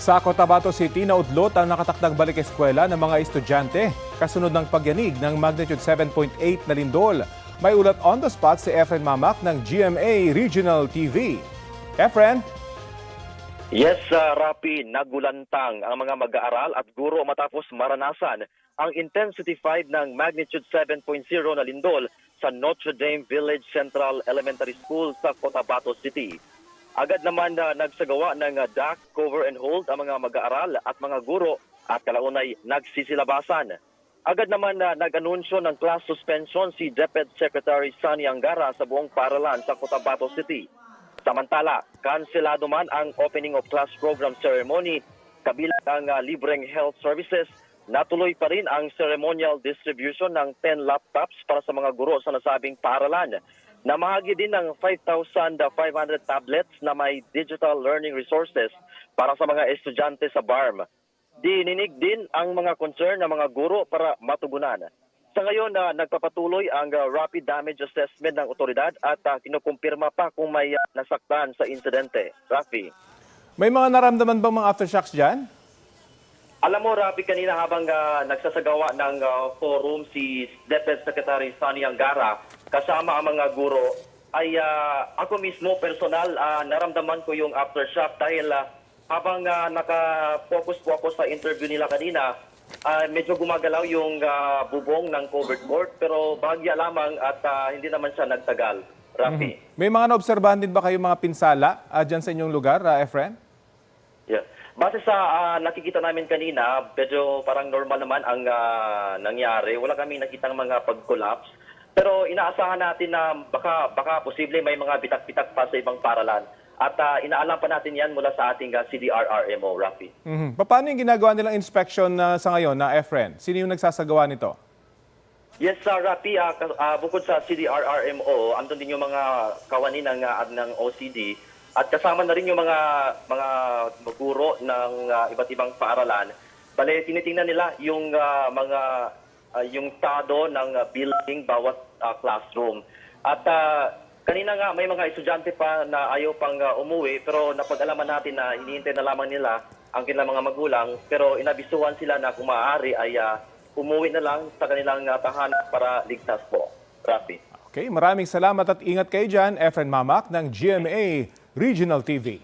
Sa Cotabato City, naudlot ang nakatakdang balik eskwela ng mga estudyante kasunod ng pagyanig ng magnitude 7.8 na lindol. May ulat on the spot si Efren Mamak ng GMA Regional TV. Efren? Yes, Rapi, nagulantang ang mga mag-aaral at guro matapos maranasan ang intensity 5 ng magnitude 7.0 na lindol sa Notre Dame Village Central Elementary School sa Cotabato City. Agad naman na nagsagawa ng duck, cover and hold ang mga mag-aaral at mga guro at kalaunay nagsisilabasan. Agad naman na nag-anunsyo ng class suspension si DepEd Secretary Sunny Angara sa buong paaralan sa Cotabato City. Samantala, kanselado man ang opening of class program ceremony, kabilang ang libreng health services, natuloy pa rin ang ceremonial distribution ng 10 laptops para sa mga guro sa nasabing paaralan. Namahagi din ng 5,500 tablets na may digital learning resources para sa mga estudyante sa BARM. Dininig din ang mga concern ng mga guro para matugunan. Sa ngayon, nagpapatuloy ang rapid damage assessment ng otoridad at kinukumpirma pa kung may nasaktan sa insidente. Rafi. May mga naramdaman bang mga aftershocks dyan? Alam mo, Rafi, kanina habang nagsasagawa ng forum si DepEd Secretary Sunny Angara kasama ang mga guro, ay ako mismo personal naramdaman ko yung aftershock dahil habang naka-focus po ako sa interview nila kanina, medyo gumagalaw yung bubong ng covered court pero bahagya lamang at hindi naman siya nagtagal. Rafi. May mga naobserbahan din ba kayo mga pinsala dyan sa inyong lugar, Efren? Yeah. Base sa nakikita namin kanina, medyo parang normal naman ang nangyari. Wala kaming nakitang mga pag-collapse. Pero inaasahan natin na baka posible may mga bitak-bitak pa sa ibang paralan. At inaalam pa natin yan mula sa ating CDRRMO, Rafi. Paano yung ginagawa nilang inspection sa ngayon na Efren? Sino yung nagsasagawa nito? Yes, Rafi, bukod sa CDRRMO, andun din yung mga kawani ng OCD at kasama na rin yung mga guro ng iba't ibang paaralan. Bale, tinitingnan nila yung yung estado ng building bawat classroom. At kanina nga may mga estudyante pa na ayaw pang umuwi pero napag-alaman natin na hinihintay na lamang nila ang kanilang mga magulang pero inabisuhan sila na kung maaari ay umuwi na lang sa kanilang tahanan para ligtas po. Rafi. Okay, maraming salamat at ingat kayo dyan, Efren Mamak ng GMA Regional TV.